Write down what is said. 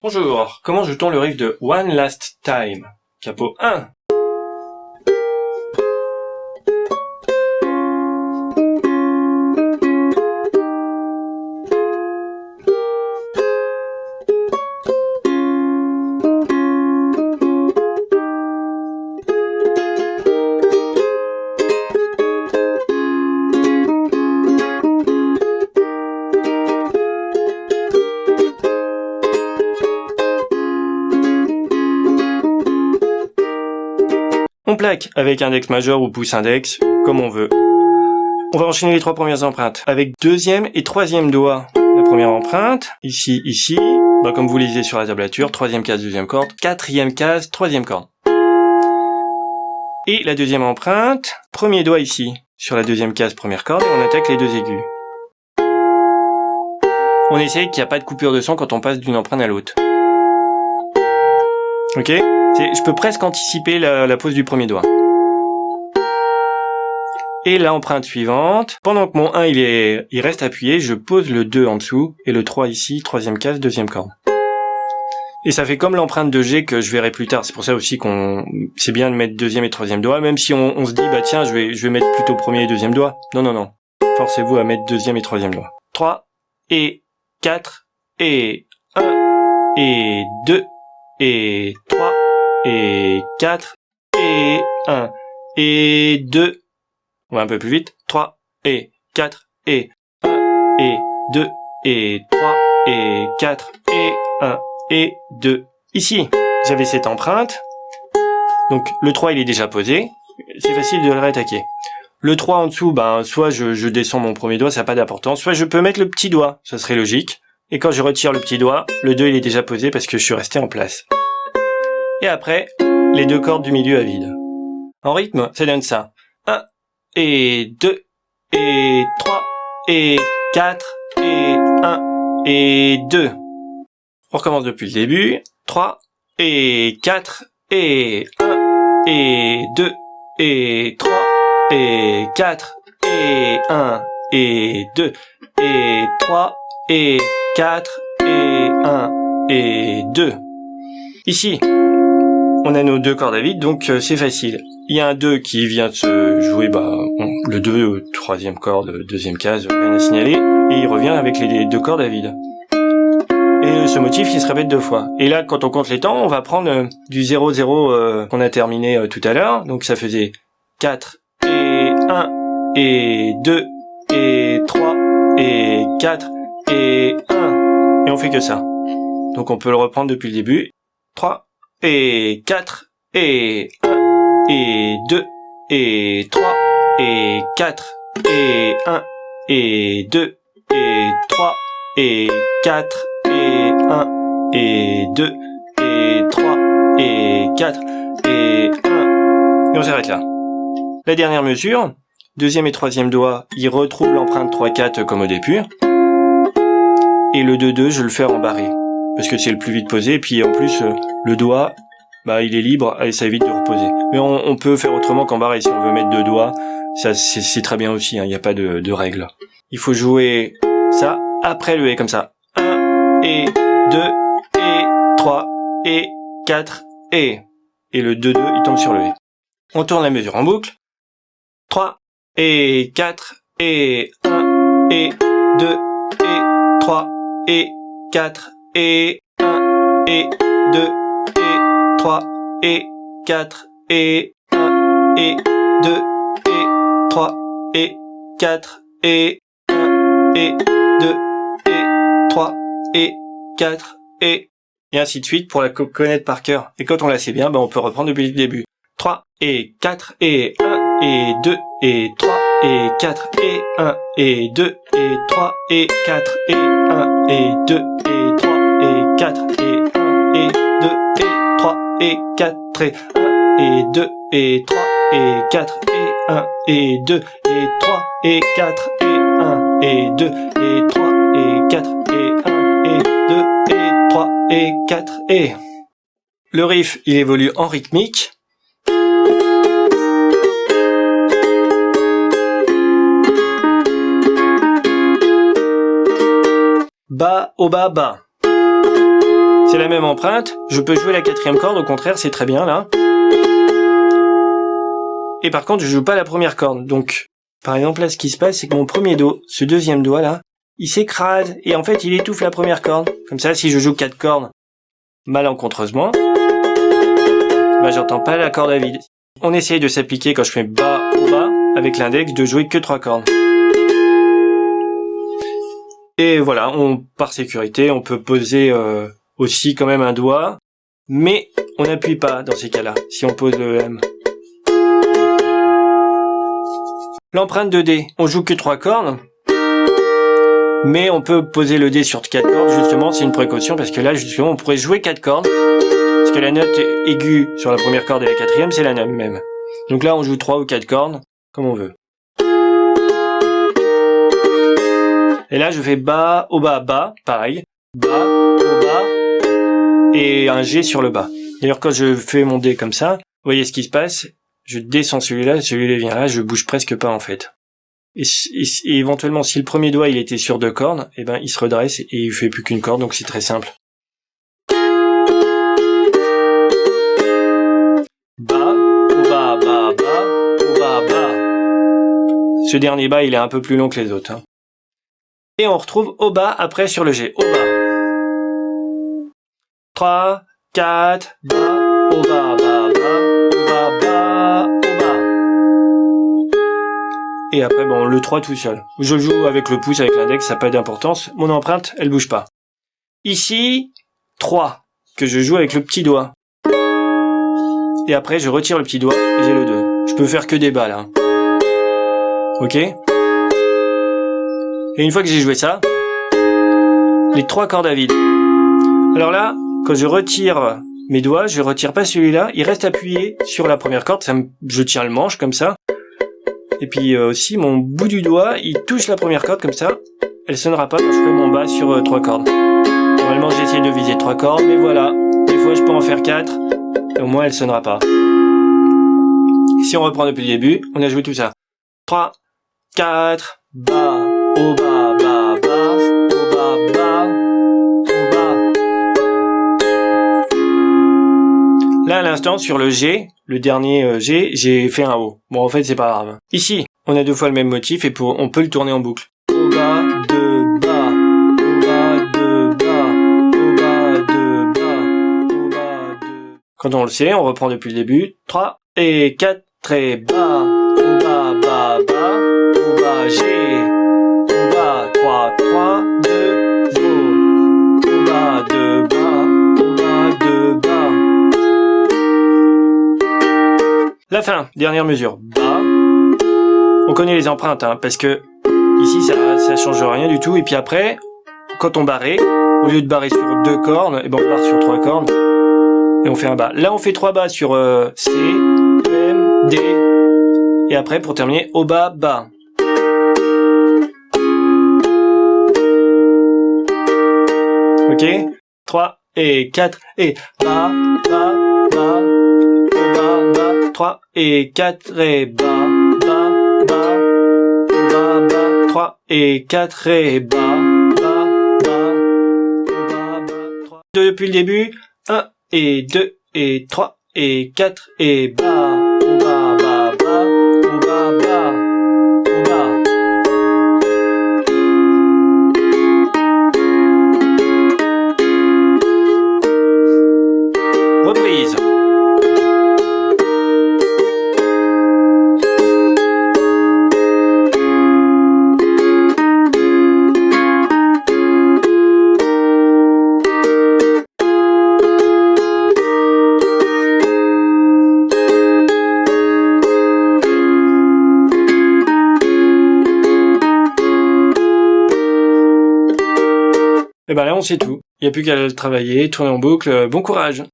Bonjour, comment joue-t-on le riff de One Last Time? Capot 1. On plaque avec index majeur ou pouce index, comme on veut. On va enchaîner les trois premières empreintes avec deuxième et troisième doigt. La première empreinte, ici, comme vous lisez sur la tablature, troisième case, deuxième corde, quatrième case, troisième corde. Et la deuxième empreinte, premier doigt ici, sur la deuxième case, première corde, et on attaque les deux aigus. On essaye qu'il n'y a pas de coupure de son quand on passe d'une empreinte à l'autre. Ok ? Je peux presque anticiper la pose du premier doigt. Et l'empreinte suivante, pendant que mon 1 il reste appuyé, je pose le 2 en dessous et le 3 ici, troisième case, deuxième corde. Et ça fait comme l'empreinte de G que je verrai plus tard. C'est pour ça aussi c'est bien de mettre deuxième et troisième doigt, même si on se dit bah tiens je vais mettre plutôt premier et deuxième doigt. Non. Forcez-vous à mettre deuxième et troisième doigt. 3 et 4 et 1 et 2 et 3 et 4 et 1 et 2. On va un peu plus vite. 3 et 4 et 1 et 2 et 3 et 4 et 1 et 2. Ici, j'avais cette empreinte. Donc le 3 il est déjà posé. C'est facile de le réattaquer. Le 3 en dessous, soit je descends mon premier doigt, ça n'a pas d'importance. Soit je peux mettre le petit doigt, ça serait logique. Et quand je retire le petit doigt, le 2 il est déjà posé parce que je suis resté en place. Et après, les deux cordes du milieu à vide. En rythme, ça donne ça. 1 et 2 et 3 et 4 et 1 et 2. On recommence depuis le début. 3 et 4 et 1 et 2 et 3 et 4 et 1 et 2 et 3 et 4 et 1 et 2. Ici, on a nos deux cordes à vide, donc c'est facile. Il y a un 2 qui vient de se jouer, le 2, troisième corde, deuxième case, rien à signaler, et il revient avec les deux cordes à vide. Et ce motif, il se répète deux fois. Et là, quand on compte les temps, on va prendre du 0-0 qu'on a terminé tout à l'heure, donc ça faisait 4 et 1 et 2 et 3 et 4 et 1. Et on fait que ça. Donc on peut le reprendre depuis le début. 3 et 4 et 1 et 2 et 3 et 4 et 1 et 2 et 3 et 4 et 1 et 2 et 3 et 4 et 1. Et on s'arrête là. La dernière mesure, deuxième et troisième doigt, ils retrouvent l'empreinte 3-4 comme au début. Et le 2-2, je le fais rembarré. Parce que c'est le plus vite posé, et puis en plus, le doigt, il est libre, et ça évite de reposer. Mais on peut faire autrement qu'embarré, si on veut mettre deux doigts, ça c'est très bien aussi, il n'y a pas de règle. Il faut jouer ça, après le et comme ça. 1 et 2 et 3 et 4 et le 2-2, il tombe sur le et. On tourne la mesure en boucle. 3 et 4 et 1 et 2 et 3 et 4 et 1 et 2 et 3 et 4 et 1 et 2 et 3 et 4 et 1 et 2 et 3 et 4 et ainsi de suite pour la connaître par cœur. Et quand on la sait bien, on peut reprendre depuis le début. 3 et 4 et 1 et 2 et 3 et 4 et 1 et 2 et 3 et 4 et 1 et 2 et 3 et 4 et 1 et 2 et 3 et 4 et 1 et 2 et 3 et 4 et 1 et 2 et 3 et 4 et 1 et 2 et 3 et 4 et 1 et 2 et 3 et 4 et... Le riff, il évolue en rythmique. Bas au bas bas. C'est la même empreinte, je peux jouer la quatrième corde, au contraire, c'est très bien, là. Et par contre, je joue pas la première corde. Donc, par exemple, là, ce qui se passe, c'est que mon premier do, ce deuxième doigt, là, il s'écrase, et en fait, il étouffe la première corde. Comme ça, si je joue 4 cordes malencontreusement, bah, j'entends pas la corde à vide. On essaye de s'appliquer quand je fais bas ou bas, avec l'index, de jouer que 3 cordes. Et voilà, par sécurité, on peut poser aussi quand même un doigt, mais on n'appuie pas dans ces cas-là, si on pose le M. L'empreinte de D, on joue que 3 cordes, mais on peut poser le D sur 4 cordes, justement, c'est une précaution, parce que là, justement, on pourrait jouer 4 cordes, parce que la note aiguë sur la première corde et la quatrième, c'est la même. Donc là, on joue 3 ou 4 cordes, comme on veut. Et là, je fais bas, au bas, bas, pareil. Bas, au bas, et un G sur le bas. D'ailleurs, quand je fais mon D comme ça, vous voyez ce qui se passe? Je descends celui-là vient là, je bouge presque pas, en fait. Et éventuellement, si le premier doigt, il était sur 2 cordes, eh ben, il se redresse et il fait plus qu'une corde, donc c'est très simple. Bas, au bas, bas, bas, au bas, bas. Ce dernier bas, il est un peu plus long que les autres, hein. Et on retrouve au bas après sur le G. Au bas. 3, 4, bas, au bas, bas, bas, au bas, bas, au bas. Et après, bon, le 3 tout seul. Je joue avec le pouce, avec l'index, ça n'a pas d'importance. Mon empreinte, elle bouge pas. Ici, 3, que je joue avec le petit doigt. Et après, je retire le petit doigt et j'ai le 2. Je peux faire que des bas, là. Ok ? Et une fois que j'ai joué ça, les 3 cordes à vide. Alors là, quand je retire mes doigts, je retire pas celui-là, il reste appuyé sur la première corde, je tiens le manche comme ça. Et puis aussi, mon bout du doigt, il touche la première corde comme ça. Elle sonnera pas quand je fais mon bas sur 3 cordes. Normalement, j'essaie de viser 3 cordes, mais voilà. Des fois, je peux en faire 4, et au moins, elle sonnera pas. Si on reprend depuis le début, on a joué tout ça. 3, 4, bas. Au bas, bas, bas, au bas, bas, au bas. Là, à l'instant, sur le G, le dernier G, j'ai fait un O. Bon, en fait, c'est pas grave. Ici, on a 2 fois le même motif et on peut le tourner en boucle. Au bas, de bas, au bas, de bas, au bas, de bas, au bas, de... Quand on le sait, on reprend depuis le début. 3 et 4 et bas, au bas, bas, bas, au bas, G. 3, 3, 2, go. Au bas, de bas, au bas, de bas. La fin, dernière mesure. Bas. On connaît les empreintes, hein, parce que ici, ça change rien du tout. Et puis après, quand on barrait, au lieu de barrer sur 2 cordes, et ben on barre sur 3 cordes. Et on fait un bas. Là, on fait 3 bas sur C, M, D. Et après, pour terminer, au bas, bas. Ok, 3 et 4 et bas, bas, bas, au bas, bas, 3 et 4 et bas, bas, bas, bas, bas, 3 et 4 et bas, bas, bas, bas, bas, 3. Depuis le début, 1 et 2 et 3 et 4 et bas, au bas, bas, bas, au bas, bas, au bas. Reprise. Et ben là, on sait tout. Il n'y a plus qu'à le travailler, tourner en boucle. Bon courage!